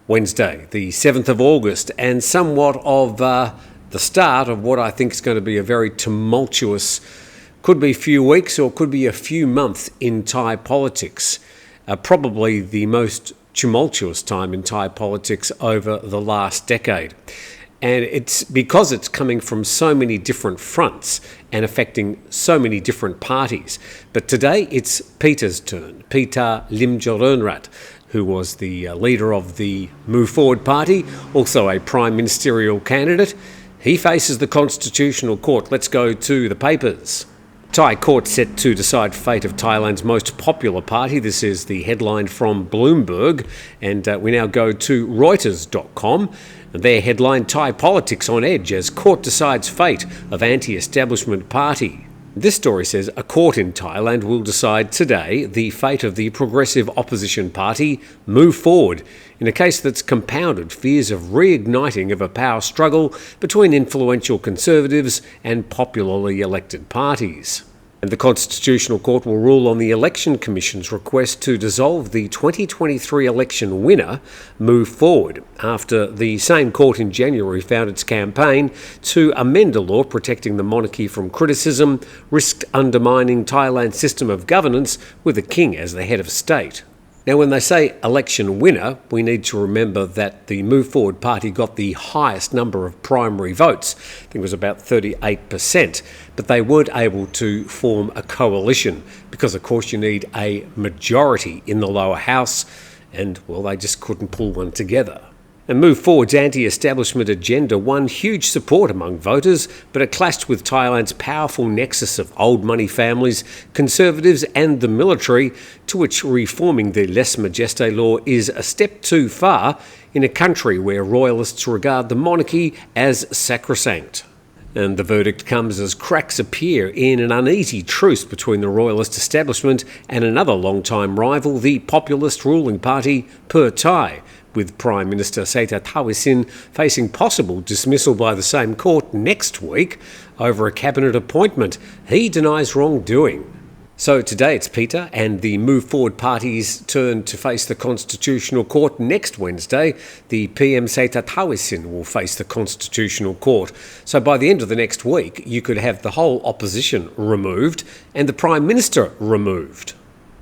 Wednesday, the 7th of August, and somewhat of the start of what I think is going to be a very tumultuous, could be a few weeks or could be a few months in Thai politics. Probably the most tumultuous time in Thai politics over the last decade. And it's because it's coming from so many different fronts and affecting so many different parties. But today it's Pita's turn. Pita Limjareonrat, who was the leader of the Move Forward Party, also a prime ministerial candidate. He faces the Constitutional Court. Let's go to the papers. Thai court set to decide fate of Thailand's most popular party. This is the headline from Bloomberg. And we now go to Reuters.com. Their headline, Thai politics on edge as court decides fate of anti-establishment party. This story says a court in Thailand will decide today the fate of the progressive opposition party Move Forward in a case that's compounded fears of reigniting of a power struggle between influential conservatives and popularly elected parties. And the Constitutional Court will rule on the Election Commission's request to dissolve the 2023 election winner, Move Forward, after the same court in January found its campaign to amend a law protecting the monarchy from criticism risked undermining Thailand's system of governance with the king as the head of state. Now, when they say election winner, we need to remember that the Move Forward Party got the highest number of primary votes. I think it was about 38%. But they weren't able to form a coalition because, of course, you need a majority in the lower house. And, well, they just couldn't pull one together. And Move Forward's anti-establishment agenda won huge support among voters, but it clashed with Thailand's powerful nexus of old money families, conservatives and the military, to which reforming the Lese Majeste law is a step too far in a country where royalists regard the monarchy as sacrosanct. And the verdict comes as cracks appear in an uneasy truce between the royalist establishment and another long-time rival, the populist ruling party Pattaya, with Prime Minister Srettha Thavisin facing possible dismissal by the same court next week over a cabinet appointment. He denies wrongdoing. So today it's Pita and the Move Forward Party's turn to face the Constitutional Court. Next Wednesday, the PM Srettha Thavisin will face the Constitutional Court. So by the end of the next week, you could have the whole opposition removed and the Prime Minister removed.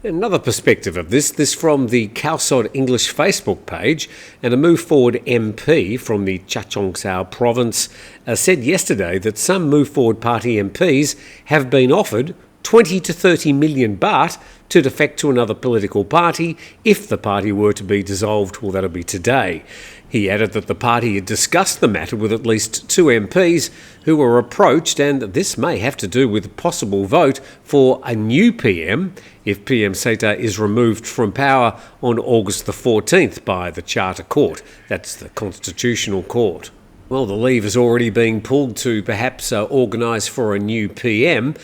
Another perspective of this from the Khalsod English Facebook page, and a Move Forward MP from the Chachoengsao province said yesterday that some Move Forward Party MPs have been offered 20 to 30 million baht to defect to another political party if the party were to be dissolved. Well, that'll be today. He added that the party had discussed the matter with at least two MPs who were approached, and this may have to do with a possible vote for a new PM if PM Srettha is removed from power on August the 14th by the Charter Court. That's the Constitutional Court. Well, the lever is already being pulled to perhaps organise for a new PM.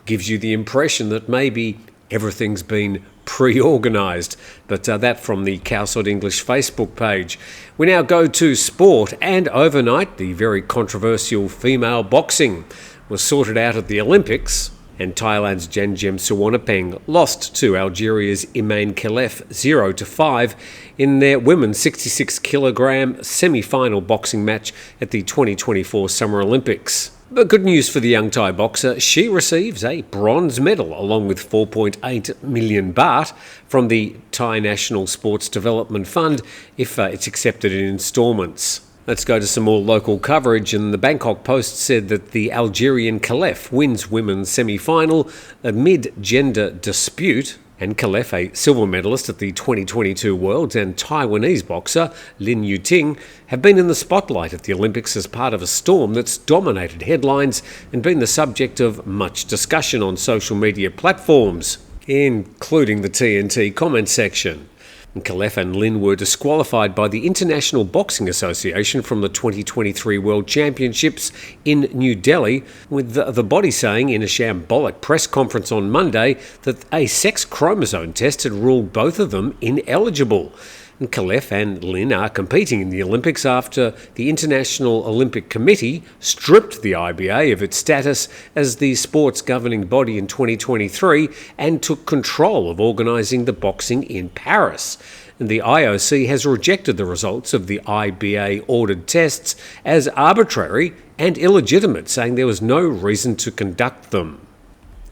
Gives you the impression that maybe everything's been pre-organised. But that from the Khalsod English Facebook page. We now go to sport, and overnight the very controversial female boxing was sorted out at the Olympics, and Thailand's Janjem Suwarnapeng lost to Algeria's Imane Khelif 0-5 in their women's 66kg semi-final boxing match at the 2024 Summer Olympics. But good news for the young Thai boxer, she receives a bronze medal along with 4.8 million baht from the Thai National Sports Development Fund if it's accepted in instalments. Let's go to some more local coverage, and the Bangkok Post said that the Algerian Khelif wins women's semi-final amid gender dispute, and Khelif, a silver medalist at the 2022 Worlds, and Taiwanese boxer Lin Yuting have been in the spotlight at the Olympics as part of a storm that's dominated headlines and been the subject of much discussion on social media platforms, including the TNT comment section. Khelif and Lin were disqualified by the International Boxing Association from the 2023 World Championships in New Delhi, with the body saying in a shambolic press conference on Monday that a sex chromosome test had ruled both of them ineligible. And Khalef and Lin are competing in the Olympics after the International Olympic Committee stripped the IBA of its status as the sports governing body in 2023 and took control of organising the boxing in Paris. And the IOC has rejected the results of the IBA-ordered tests as arbitrary and illegitimate, saying there was no reason to conduct them.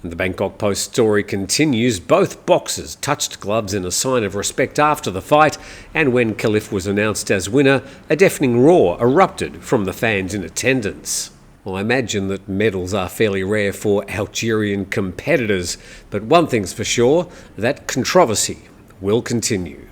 And the Bangkok Post story continues. Both boxers touched gloves in a sign of respect after the fight, and when Khalif was announced as winner, a deafening roar erupted from the fans in attendance. Well, I imagine that medals are fairly rare for Algerian competitors, but one thing's for sure, that controversy will continue.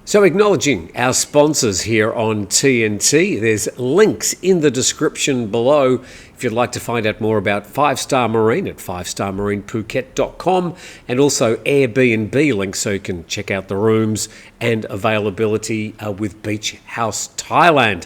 So acknowledging our sponsors here on TNT, there's links in the description below if you'd like to find out more about 5-Star Marine at 5starmarinephuket.com, and also Airbnb links so you can check out the rooms and availability with Beach House Thailand.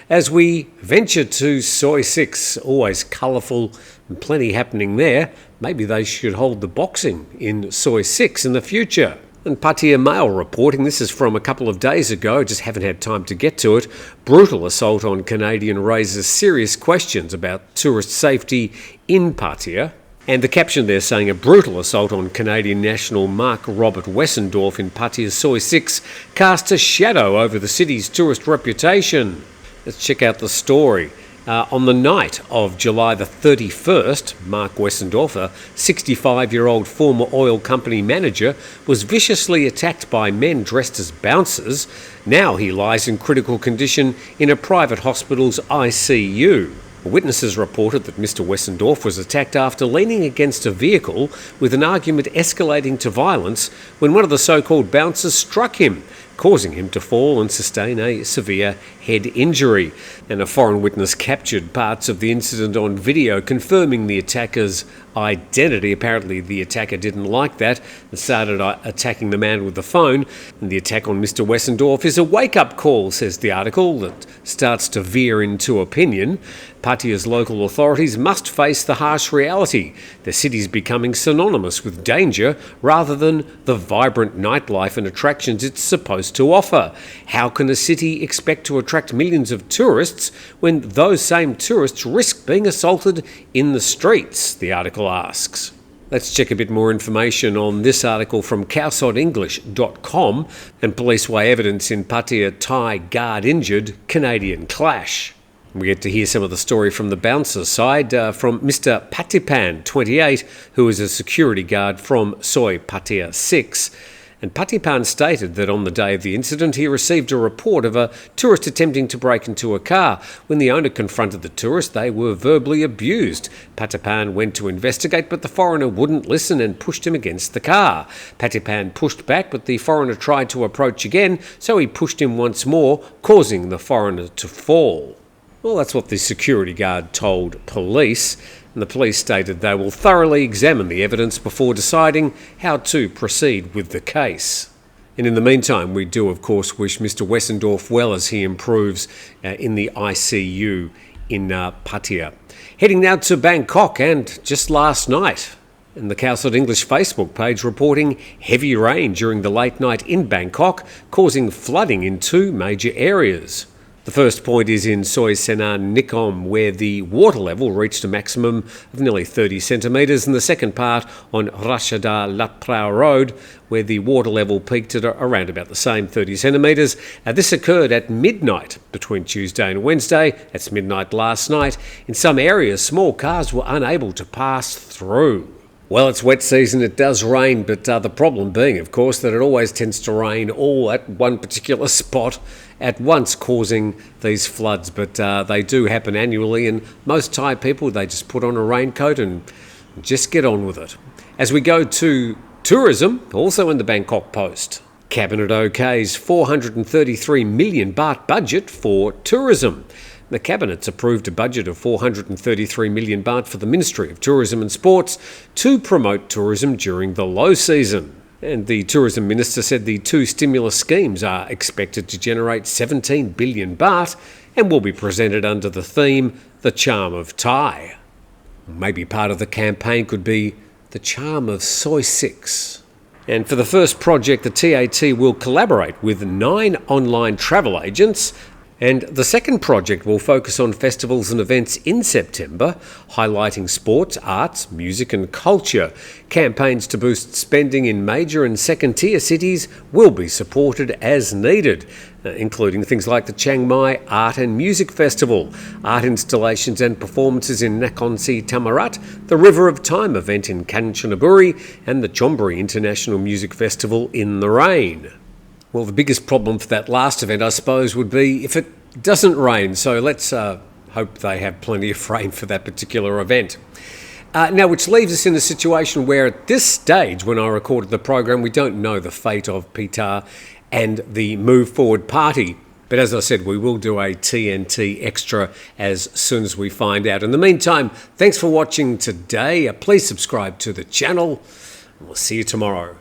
As we venture to Soi 6, always colourful and plenty happening there, maybe they should hold the boxing in Soi 6 in the future. And Pattaya Mail reporting, this is from a couple of days ago, just haven't had time to get to it. Brutal assault on Canadian raises serious questions about tourist safety in Pattaya. And the caption there saying a brutal assault on Canadian national Mark Robert Wessendorf in Pattaya's Soi 6 casts a shadow over the city's tourist reputation. Let's check out the story. On the night of July the 31st, Mark Wessendorf, a 65-year-old former oil company manager, was viciously attacked by men dressed as bouncers. Now he lies in critical condition in a private hospital's ICU. Witnesses reported that Mr. Wessendorf was attacked after leaning against a vehicle, with an argument escalating to violence when one of the so-called bouncers struck him, causing him to fall and sustain a severe head injury. And a foreign witness captured parts of the incident on video, confirming the attacker's identity. Apparently the attacker didn't like that and started attacking the man with the phone. And the attack on Mr. Wessendorf is a wake-up call, says the article, that starts to veer into opinion. Pattaya's local authorities must face the harsh reality. The city's becoming synonymous with danger rather than the vibrant nightlife and attractions it's supposed to offer. How can a city expect to attract millions of tourists when those same tourists risk being assaulted in the streets? The article asks. Let's check a bit more information on this article from cowsodenglish.com. And police weigh evidence in Pattaya Thai guard injured, Canadian clash. We get to hear some of the story from the bouncer side, from Mr. Patipan, 28, who is a security guard from Soi Pattaya 6. And Patipan stated that on the day of the incident he received a report of a tourist attempting to break into a car. When the owner confronted the tourist, they were verbally abused. Patipan went to investigate, but the foreigner wouldn't listen and pushed him against the car. Patipan pushed back, but the foreigner tried to approach again, so he pushed him once more, causing the foreigner to fall. Well, that's what the security guard told police, and the police stated they will thoroughly examine the evidence before deciding how to proceed with the case. And in the meantime, we do, of course, wish Mr. Wessendorf well as he improves in the ICU in Pattaya. Heading now to Bangkok, and just last night, and the Cowside English Facebook page reporting heavy rain during the late night in Bangkok, causing flooding in 2 major areas. The first point is in Soi Senan Nikom, where the water level reached a maximum of nearly 30 centimetres, and the second part on Rashada Latprao Road, where the water level peaked at around about the same 30 centimetres. This occurred at midnight between Tuesday and Wednesday. That's midnight last night. In some areas, small cars were unable to pass through. Well, it's wet season, it does rain, but the problem being, of course, that it always tends to rain all at one particular spot at once, causing these floods. But they do happen annually, and most Thai people, they just put on a raincoat and just get on with it. As we go to tourism, also in the Bangkok Post, Cabinet OK's 433 million baht budget for tourism. The Cabinet's approved a budget of 433 million baht for the Ministry of Tourism and Sports to promote tourism during the low season. And the Tourism Minister said the 2 stimulus schemes are expected to generate 17 billion baht and will be presented under the theme, The Charm of Thai. Maybe part of the campaign could be the charm of Soy 6. And for the first project, the TAT will collaborate with 9 online travel agents. And the second project will focus on festivals and events in September, highlighting sports, arts, music and culture. Campaigns to boost spending in major and second-tier cities will be supported as needed, including things like the Chiang Mai Art and Music Festival, art installations and performances in Nakhon Si Thammarat, the River of Time event in Kanchanaburi, and the Chonburi International Music Festival in the rain. Well, the biggest problem for that last event, I suppose, would be if it doesn't rain. So let's hope they have plenty of rain for that particular event. Now, which leaves us in a situation where at this stage, when I recorded the program, we don't know the fate of Pita and the Move Forward Party. But as I said, we will do a TNT extra as soon as we find out. In the meantime, thanks for watching today. Please subscribe to the channel, and we'll see you tomorrow.